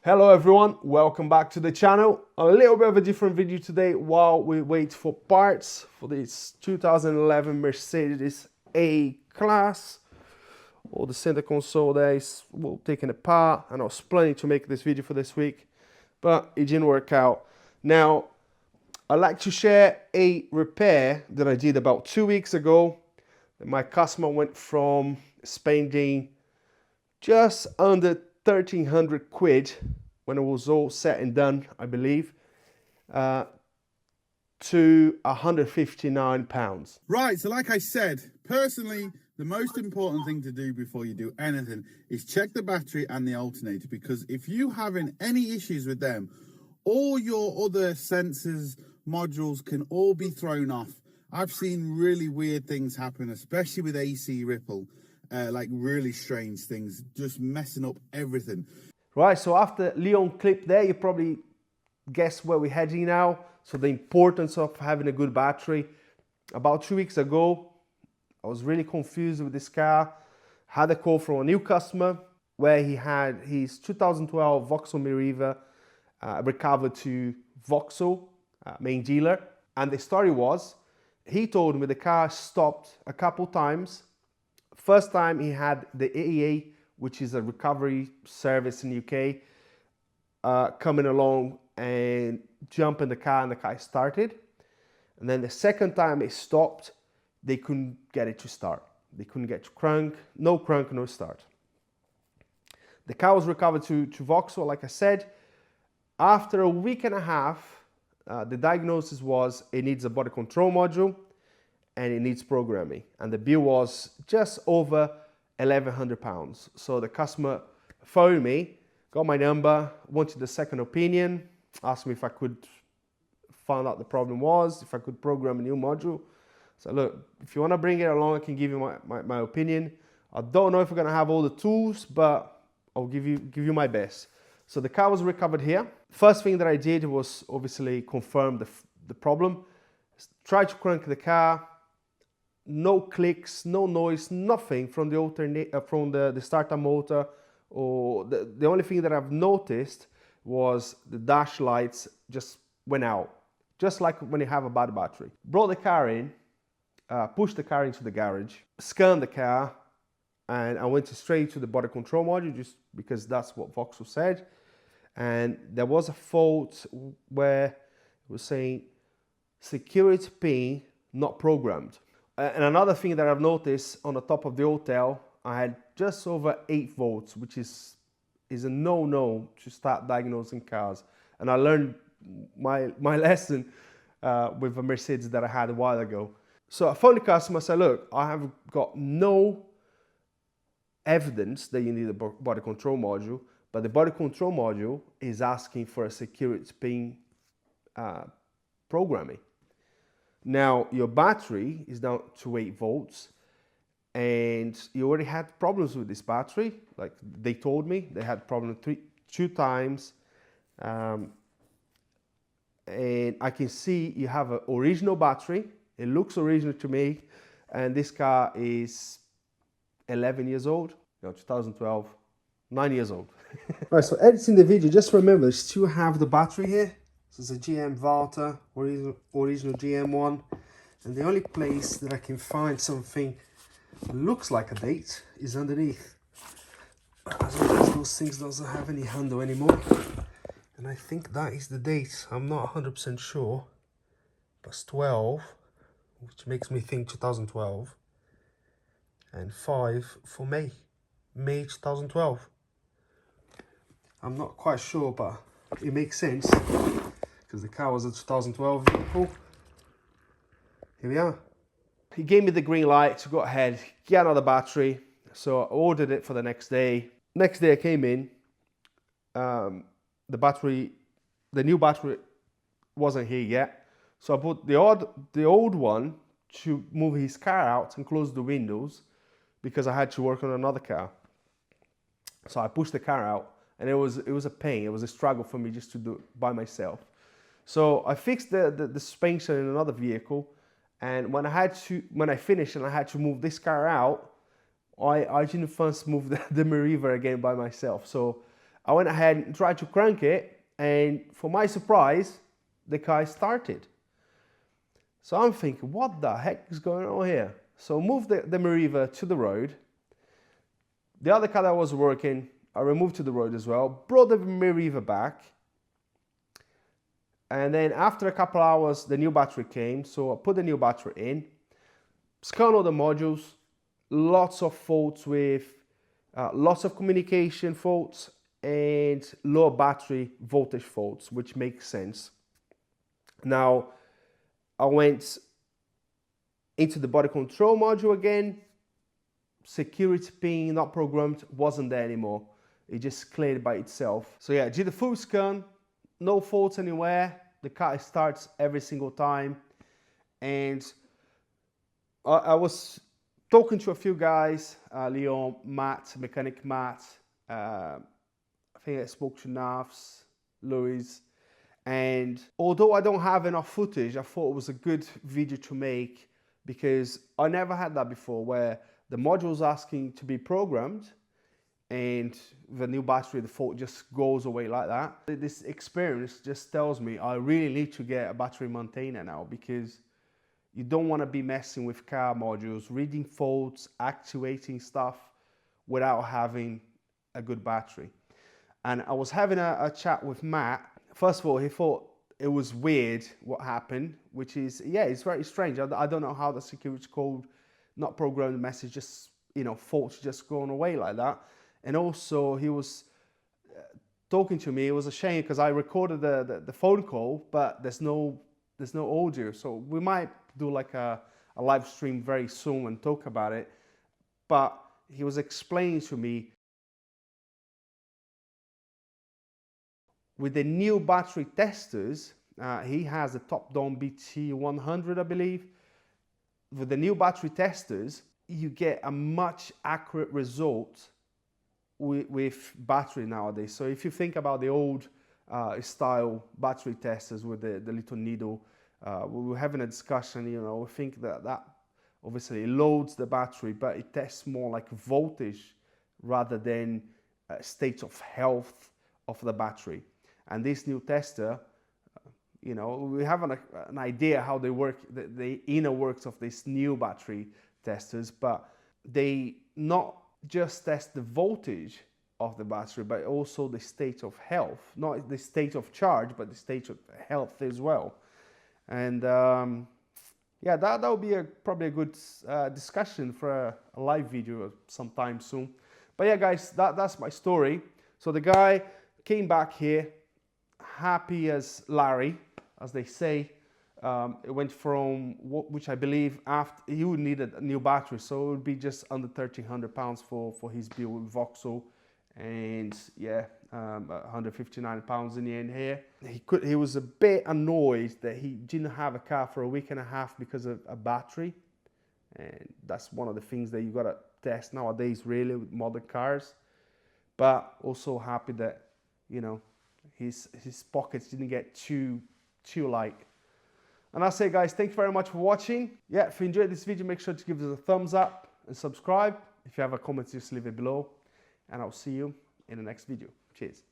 Hello everyone, welcome back to the channel. A little bit of a different video today while we wait for parts for this 2011 Mercedes A-Class. All the center console there is well taken apart, and I was planning to make this video for this week, but it didn't work out. Now, I'd like to share a repair that I did about 2 weeks ago. My customer went from spending just under 1,300 quid when it was all said and done, I believe, to 159 pounds. Right, so like I said, personally, the most important thing to do before you do anything is check the battery and the alternator, because if you having any issues with them, all your other sensors, modules can all be thrown off. I've seen really weird things happen, especially with AC ripple. Like really strange things, just messing up everything. Right, so after Leon clip there, you probably guess where we're heading now. So the importance of having a good battery. About 2 weeks ago, I was really confused with this car. Had a call from a new customer where he had his 2012 VAUXHALL Meriva recovered to VAUXHALL main dealer. And the story was, he told me the car stopped a couple times. First time he had the AEA, which is a recovery service in UK, coming along and jump in the car, and the car started. And then the second time it stopped, they couldn't get it to start. They couldn't get to crank, no start. The car was recovered to VAUXHALL, like I said. After a week and a half, the diagnosis was it needs a body control module and it needs programming, and the bill was just over £1,100. So the customer phoned me, got my number, wanted a second opinion, asked me if I could find out the problem was, if I could program a new module. So look, if you want to bring it along, I can give you my opinion. I don't know if we're going to have all the tools, but I'll give you my best. So the car was recovered here. First thing that I did was obviously confirm the problem. Try to crank the car. No clicks, no noise, nothing from the starter motor, or the only thing that I've noticed was the dash lights just went out, just like when you have a bad battery. Brought the car in, pushed the car into the garage, scanned the car, and I went straight to the body control module just because that's what VAUXHALL said. And there was a fault where it was saying security pin not programmed. And another thing that I've noticed on the top of the hotel, I had just over 8 volts, which is a no-no to start diagnosing cars. And I learned my lesson with a Mercedes that I had a while ago. So I phoned the customer, I said, look, I have got no evidence that you need a body control module, but the body control module is asking for a security pin programming. Now, your battery is down to 8 volts, and you already had problems with this battery. Like they told me, they had problems 2 times. And I can see you have an original battery. It looks original to me. And this car is 11 years old. No, 2012, 9 years old. All right, so editing the video, just remember, still have the battery here. This is a GM Valter, original GM one, and the only place that I can find something that looks like a date is underneath. As always, those things doesn't have any handle anymore, and I think that is the date. I'm not 100% sure, but it's 12, which makes me think 2012, and 5 for May 2012. I'm not quite sure, but it makes sense, because the car was a 2012 vehicle. Here we are. He gave me the green light to go ahead, get another battery. So I ordered it for the next day. Next day I came in, the new battery wasn't here yet. So I put the old one to move his car out and close the windows, because I had to work on another car. So I pushed the car out, and it was a pain. It was a struggle for me just to do it by myself. So I fixed the suspension in another vehicle, and when I finished and I had to move this car out, I didn't first move the Meriva again by myself. So I went ahead and tried to crank it, and for my surprise, the car started. So I'm thinking, what the heck is going on here? So moved the Meriva to the road. The other car that was working, I removed to the road as well, brought the Meriva back. And then after a couple hours, the new battery came. So I put the new battery in, scanned all the modules, lots of faults with lots of communication faults and low battery voltage faults, which makes sense. Now, I went into the body control module again. Security pin not programmed, wasn't there anymore. It just cleared by itself. So yeah, did the full scan, no faults anywhere. The car starts every single time. And I was talking to a few guys, Leon, Matt, mechanic Matt, I think I spoke to Nafs, Louis. And although I don't have enough footage, I thought it was a good video to make because I never had that before where the module's asking to be programmed and the new battery, the fault just goes away like that. This experience just tells me I really need to get a battery maintainer now because you don't want to be messing with car modules, reading faults, actuating stuff without having a good battery. And I was having a chat with Matt. First of all, he thought it was weird what happened, which is, yeah, it's very strange. I don't know how the security code, not programmed message, just, you know, faults just going away like that. And also he was talking to me, it was a shame because I recorded the phone call, but there's no audio. So we might do like a live stream very soon and talk about it. But he was explaining to me with the new battery testers, he has the Topdon BT100, I believe. With the new battery testers, you get a much accurate result with battery nowadays. So if you think about the old style battery testers with the little needle, we were having a discussion, you know, we think that obviously loads the battery, but it tests more like voltage rather than state of health of the battery. And this new tester, you know, we have an idea how they work, the inner works of these new battery testers, but they not just test the voltage of the battery, but also the state of health, not the state of charge, but the state of health as well. And yeah, that would be probably a good discussion for a live video sometime soon. But yeah, guys, that's my story. So the guy came back here, happy as Larry, as they say. It went from which I believe after he would need a new battery, so it would be just under £1,300 for his bill with VAUXHALL, and yeah, £159 in the end here. He was a bit annoyed that he didn't have a car for a week and a half because of a battery, and that's one of the things that you gotta test nowadays really with modern cars. But also happy that, you know, his pockets didn't get too light. And that's it, guys. Thank you very much for watching. Yeah, if you enjoyed this video, make sure to give us a thumbs up and subscribe. If you have a comment, just leave it below. And I'll see you in the next video. Cheers.